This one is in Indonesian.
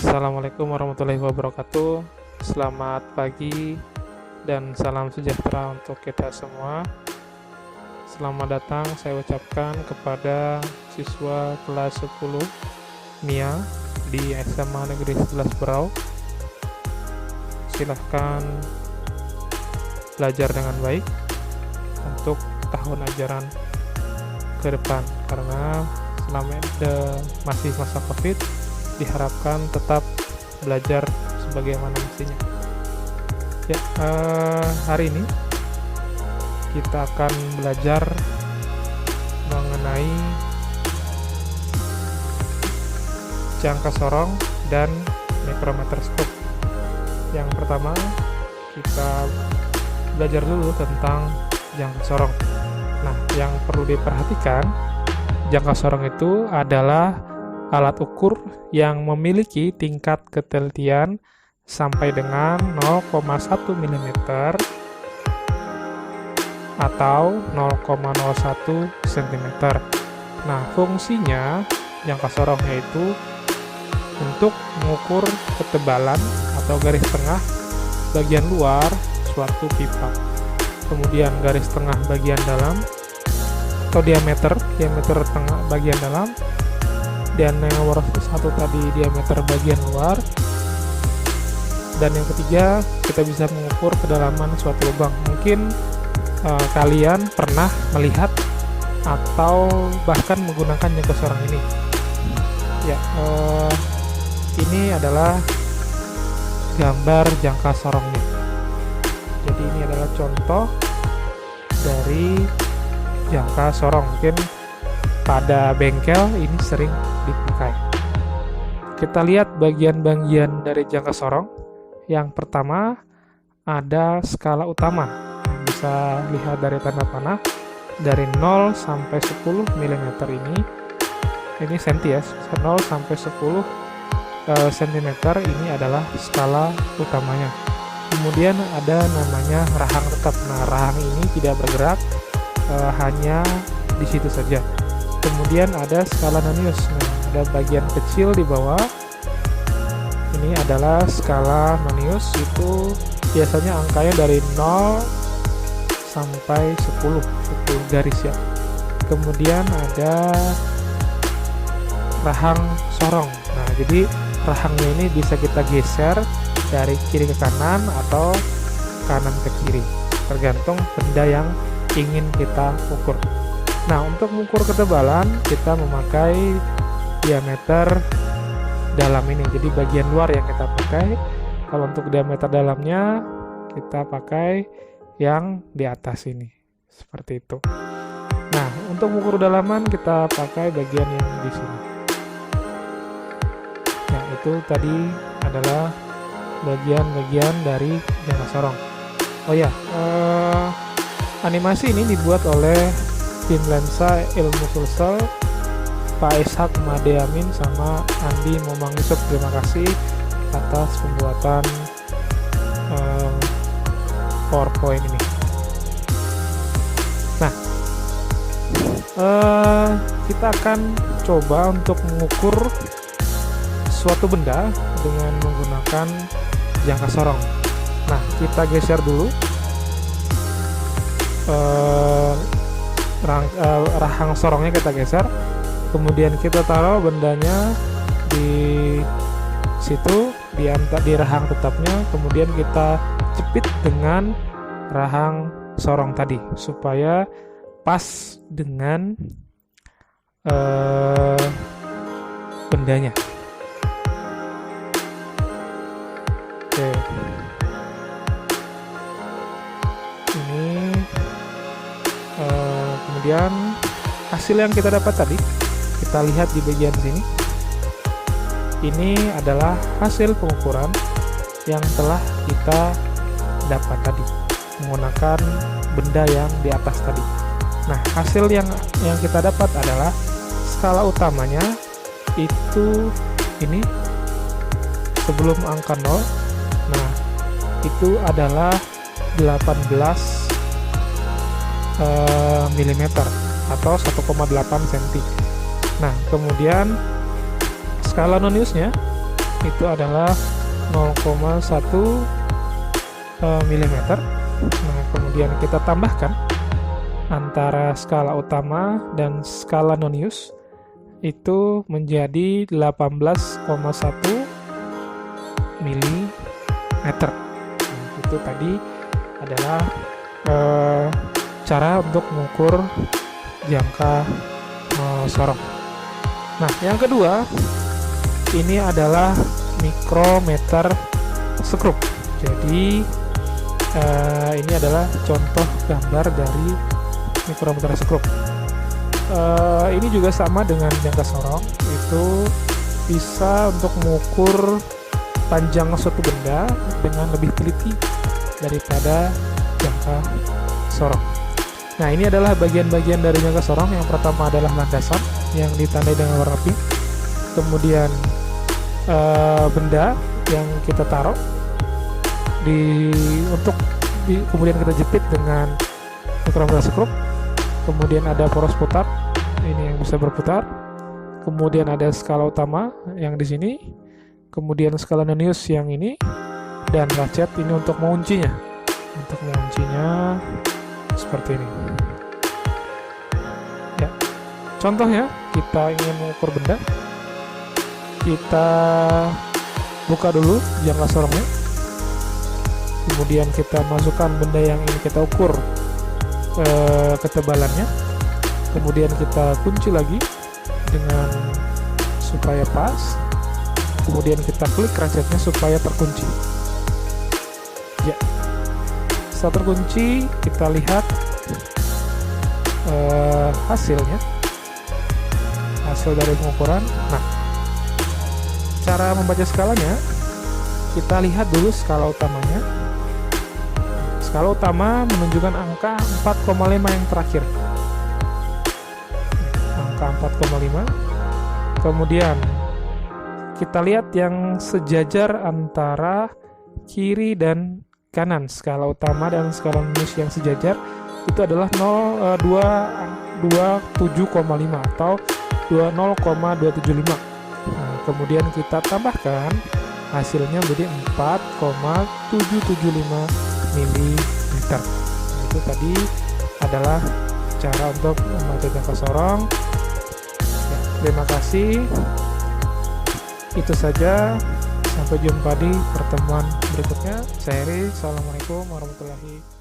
Assalamualaikum warahmatullahi wabarakatuh. Selamat pagi dan salam sejahtera untuk kita semua. Selamat datang saya ucapkan kepada siswa kelas 10 MIA di SMA Negeri 11 Berau. Silahkan belajar dengan baik untuk tahun ajaran ke depan, karena selama masih masa COVID diharapkan tetap belajar sebagaimana mestinya. Ya, hari ini kita akan belajar mengenai jangka sorong dan mikrometerskop. Yang pertama, kita belajar dulu tentang jangka sorong. Nah, yang perlu diperhatikan, jangka sorong itu adalah alat ukur yang memiliki tingkat ketelitian sampai dengan 0,1 mm atau 0,01 cm. Nah, fungsinya jangka sorong yaitu untuk mengukur ketebalan atau garis tengah bagian luar suatu pipa. Kemudian garis tengah bagian dalam atau diameter tengah bagian dalam, dan yang nomor satu tadi diameter bagian luar, dan yang ketiga kita bisa mengukur kedalaman suatu lubang. Mungkin kalian pernah melihat atau bahkan menggunakan jangka sorong ini. Ya, ini adalah gambar jangka sorongnya. Jadi ini adalah contoh dari jangka sorong. Mungkin pada bengkel ini sering dipakai. Kita lihat bagian-bagian dari jangka sorong. Yang pertama ada skala utama. Bisa lihat dari tanda panah dari 0 sampai 10 mm ini senti ya. 0 sampai 10 cm ini adalah skala utamanya. Kemudian ada namanya rahang tetap. Nah, rahang ini tidak bergerak, hanya di situ saja. Kemudian ada skala nonius. Nah, ada bagian kecil di bawah. Ini adalah skala nonius, itu biasanya angkanya dari 0 sampai 10 garis ya. Kemudian ada rahang sorong. Nah, jadi rahangnya ini bisa kita geser dari kiri ke kanan atau kanan ke kiri, tergantung benda yang ingin kita ukur. Nah, untuk mengukur ketebalan kita memakai diameter dalam ini. Jadi bagian luar yang kita pakai. Kalau untuk diameter dalamnya kita pakai yang di atas ini. Seperti itu. Nah, untuk mengukur dalaman kita pakai bagian yang di sini. Nah, itu tadi adalah bagian-bagian dari jangka sorong. Oh ya, animasi ini dibuat oleh tim lensa ilmu Sulsel, Pak Ishak Madeamin sama Andi Momang Yusuf. Terima kasih atas pembuatan PowerPoint ini. Nah, kita akan coba untuk mengukur suatu benda dengan menggunakan jangka sorong. Nah, kita geser dulu rahang sorongnya, kita geser, kemudian kita taruh bendanya di situ di rahang tetapnya, kemudian kita jepit dengan rahang sorong tadi supaya pas dengan bendanya. Oke, ini kemudian hasil yang kita dapat tadi, kita lihat di bagian sini. Ini adalah hasil pengukuran yang telah kita dapat tadi menggunakan benda yang di atas tadi. Nah, hasil yang kita dapat adalah skala utamanya itu ini sebelum angka 0. Nah, itu adalah 18 mm atau 1,8 cm. Nah, kemudian skala noniusnya itu adalah 0,1 mm. Nah, kemudian kita tambahkan antara skala utama dan skala nonius itu menjadi 18,1 mm. Nah, itu tadi adalah cara untuk mengukur jangka sorong. Nah, yang kedua ini adalah mikrometer skrup. Jadi ini adalah contoh gambar dari mikrometer skrup. Ini juga sama dengan jangka sorong, itu bisa untuk mengukur panjang suatu benda dengan lebih teliti daripada jangka sorong. Nah, ini adalah bagian-bagian dari jangka sorong. Yang pertama adalah landasan yang ditandai dengan warna pink. Kemudian benda yang kita taruh kemudian kita jepit dengan mikrometer skrup. Kemudian ada poros putar, ini yang bisa berputar. Kemudian ada skala utama yang di sini. Kemudian skala nonius yang ini, dan ratchet ini untuk menguncinya. Untuk menguncinya seperti ini. Ya. Contohnya, kita ingin mengukur benda. Kita buka dulu jangka sorongnya. Kemudian kita masukkan benda yang ingin kita ukur ketebalannya. Kemudian kita kunci lagi dengan supaya pas. Kemudian kita klik ratchetnya supaya terkunci. Ya, setelah terkunci, kita lihat hasilnya, hasil dari pengukuran. Nah, cara membaca skalanya, kita lihat dulu skala utamanya. Skala utama menunjukkan angka 4,5 yang terakhir. Angka 4,5. Kemudian kita lihat yang sejajar antara kiri dan kanan. Skala utama dan skala nonius yang sejajar itu adalah 27,5 atau 0,275. Nah, kemudian kita tambahkan hasilnya menjadi 4,775 mm. Nah, itu tadi adalah cara untuk membaca jangka sorong. Ya, terima kasih. Itu saja, sampai jumpa di pertemuan berikutnya. Saya Heri, assalamualaikum warahmatullahi wabarakatuh.